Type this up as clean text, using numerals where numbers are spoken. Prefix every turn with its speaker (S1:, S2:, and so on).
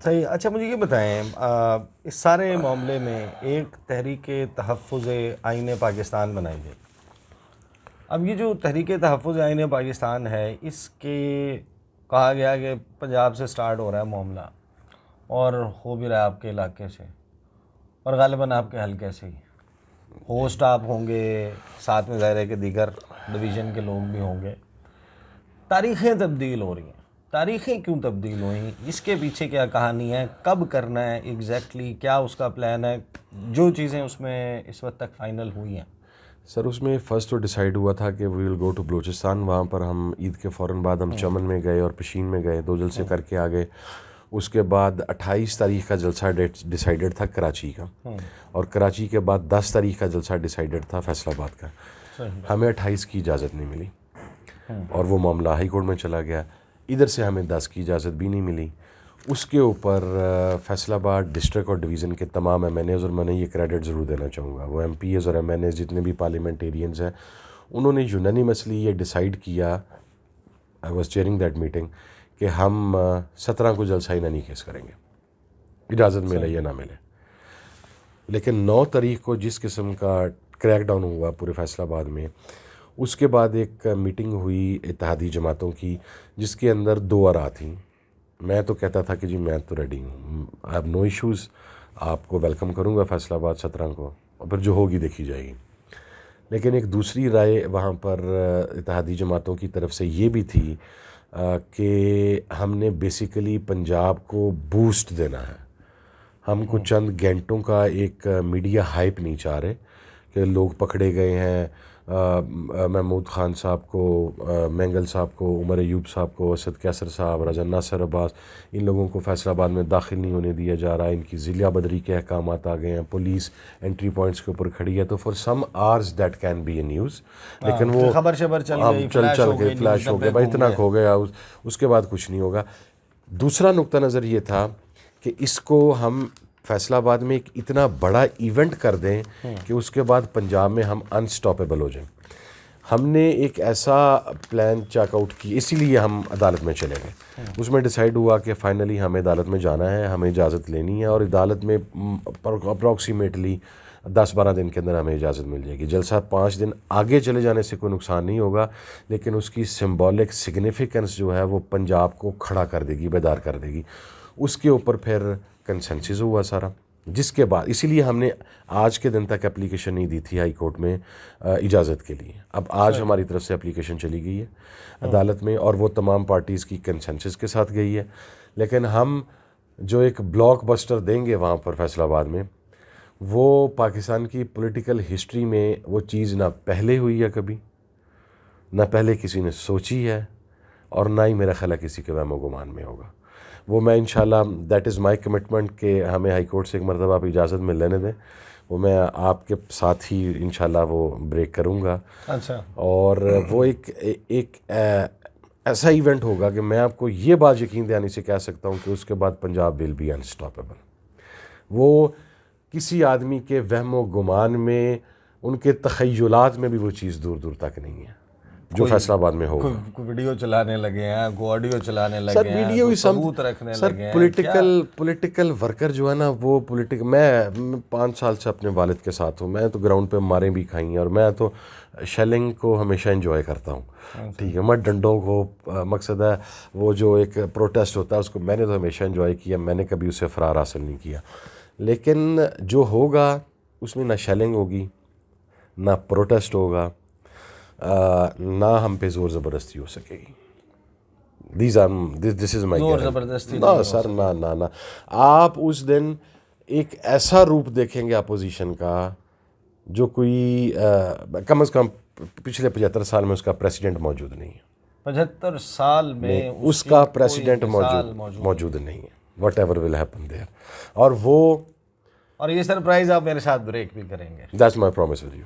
S1: صحیح. اچھا مجھے یہ بتائیں اس سارے معاملے میں ایک تحریک تحفظ آئین پاکستان بنائی گئی. اب یہ جو تحریک تحفظ آئین پاکستان ہے اس کے کہا گیا کہ پنجاب سے سٹارٹ ہو رہا ہے معاملہ اور ہو بھی رہا ہے آپ کے علاقے سے اور غالباً آپ کے حلقے سے ہی. ہوسٹ آپ ہوں گے، ساتھ میں ظاہر ہے کہ دیگر ڈویژن کے لوگ بھی ہوں گے. تاریخیں تبدیل ہو رہی ہیں. تاریخیں کیوں تبدیل ہوئیں؟ اس کے پیچھے کیا کہانی ہے؟ کب کرنا ہے ایگزیکٹلی؟ کیا اس کا پلان ہے؟ جو چیزیں اس میں اس وقت تک فائنل ہوئی ہیں.
S2: سر اس میں فرسٹ تو ڈیسائیڈ ہوا تھا کہ وی ول گو ٹو بلوچستان. وہاں پر ہم عید کے فوراً بعد ہم چمن میں گئے اور پشین میں گئے، 2 جلسے کر کے آ گئے. اس کے بعد 28 تاریخ کا جلسہ ڈیسائیڈڈ تھا کراچی کا، اور کراچی کے بعد 10 تاریخ کا جلسہ ڈیسائیڈڈ تھا فیصل آباد کا. ہمیں 28 کی اجازت نہیں ملی اور وہ معاملہ ہائی کورٹ میں چلا گیا. ادھر سے ہمیں 10 کی اجازت بھی نہیں ملی. اس کے اوپر فیصل آباد ڈسٹرکٹ اور ڈویژن کے تمام ایم این ایز، اور میں نے یہ کریڈٹ ضرور دینا چاہوں گا، وہ ایم پی ایز اور ایم این ایز جتنے بھی پارلیمنٹیرینز ہیں، انہوں نے یونینیمسلی یہ ڈیسائیڈ کیا، I was cheering that meeting, کہ ہم 17 کو جلسہ ہی نہیں کیس کریں گے، اجازت ملے یا نہ ملے. لیکن 9 تاریخ کو جس قسم کا کریک ڈاؤن ہوا پورے فیصل آباد میں، اس کے بعد ایک میٹنگ ہوئی اتحادی جماعتوں کی جس کے اندر 2 آراء تھیں. میں تو کہتا تھا کہ جی میں تو ریڈی ہوں، آئی ہیو نو ایشوز، آپ کو ویلکم کروں گا فیصل آباد 17 کو، اور پھر جو ہوگی دیکھی جائے گی. لیکن ایک دوسری رائے وہاں پر اتحادی جماعتوں کی طرف سے یہ بھی تھی کہ ہم نے بیسیکلی پنجاب کو بوسٹ دینا ہے. ہم کو چند گھنٹوں کا ایک میڈیا ہائپ نہیں چاہ رہے کہ لوگ پکڑے گئے ہیں، محمود خان صاحب کو، مینگل صاحب کو، عمر ایوب صاحب کو، اسد کیسر صاحب، راجہ ناصر عباس، ان لوگوں کو فیصل آباد میں داخل نہیں ہونے دیا جا رہا. ان کی ضلع بدری کے احکامات آ گئے ہیں، پولیس انٹری پوائنٹس کے اوپر کھڑی ہے. تو for some hours that can be a news, لیکن وہ
S1: خبر شبر چل گئی،
S2: چل کے فلیش ہو گیا، بھائی اتنا ہو گیا، اس کے بعد کچھ نہیں ہوگا. دوسرا نقطہ نظر یہ تھا کہ اس کو ہم فیصل آباد میں ایک اتنا بڑا ایونٹ کر دیں کہ اس کے بعد پنجاب میں ہم انسٹاپیبل ہو جائیں. ہم نے ایک ایسا پلان چیک آؤٹ کی، اسی لیے ہم عدالت میں چلے گئے. اس میں ڈیسائیڈ ہوا کہ فائنلی ہمیں عدالت میں جانا ہے، ہمیں اجازت لینی ہے، اور عدالت میں اپروکسیمیٹلی 10-12 دن کے اندر ہمیں اجازت مل جائے گی. جلسہ 5 دن آگے چلے جانے سے کوئی نقصان نہیں ہوگا، لیکن اس کی سمبولک سگنیفیکنس جو ہے وہ پنجاب کو کھڑا کر دے گی، بیدار کر دے گی. اس کے اوپر پھر کنسنسس ہوا سارا، جس کے بعد اسی لیے ہم نے آج کے دن تک اپلیکیشن نہیں دی تھی ہائی کورٹ میں اجازت کے لیے. اب آج ہماری طرف سے اپلیکیشن چلی گئی ہے عدالت میں، اور وہ تمام پارٹیز کی کنسنسس کے ساتھ گئی ہے. لیکن ہم جو ایک بلاک بسٹر دیں گے وہاں پر فیصل آباد میں، وہ پاکستان کی پولیٹیکل ہسٹری میں وہ چیز نہ پہلے ہوئی ہے کبھی، نہ پہلے کسی نے سوچی ہے، اور نہ ہی میرا خیال ہے کسی کے وہم و گمان میں ہوگا. وہ میں انشاءاللہ دیٹ از مائی کمٹمنٹ کہ ہمیں ہائی کورٹ سے ایک مرتبہ آپ اجازت مل لینے دیں، وہ میں آپ کے ساتھ ہی انشاءاللہ وہ بریک کروں گا.
S1: اچھا.
S2: اور وہ ایک ایسا ایونٹ ہوگا کہ میں آپ کو یہ بات یقین دہانی سے کہہ سکتا ہوں کہ اس کے بعد پنجاب ول بی انسٹاپیبل. وہ کسی آدمی کے وہم و گمان میں، ان کے تخیلات میں بھی وہ چیز دور دور تک نہیں ہے جو فیصل آباد میں ہوگا.
S1: کوئی ویڈیو چلانے لگے ہیں، کوئی آڈیو چلانے
S2: سر
S1: لگے ہیں،
S2: ویڈیو
S1: کوئی
S2: ہی
S1: ثبوت رکھنے
S2: سر
S1: لگے ہیں.
S2: پولیٹیکل ورکر جو ہے نا، وہ میں 5 سال سے اپنے والد کے ساتھ ہوں. میں تو گراؤنڈ پہ ماریں بھی کھائی ہیں، اور میں تو شیلنگ کو ہمیشہ انجوائے کرتا ہوں. ٹھیک ہے، میں ڈنڈوں کو، مقصد ہے وہ جو ایک پروٹیسٹ ہوتا ہے اس کو میں نے تو ہمیشہ انجوائے کیا، میں نے کبھی اسے فرار حاصل نہیں کیا. لیکن جو ہوگا اس میں نہ شیلنگ ہوگی، نہ پروٹیسٹ ہوگا، نہ ہم پہ زور زبردستی ہو سکے گی. دس از مائی
S1: زور زبردستی
S2: نہ سر، نہ آپ اس دن ایک ایسا روپ دیکھیں گے اپوزیشن کا جو کوئی کم از کم پچھلے 75 سال میں اس کا پریسیڈنٹ موجود نہیں ہے.
S1: 75 سال میں
S2: اس کا پریسیڈنٹ موجود نہیں ہے. Whatever will happen there. اور یہ سرپرائز آپ میرے ساتھ بریک بھی کریں گے. That's my promise with you.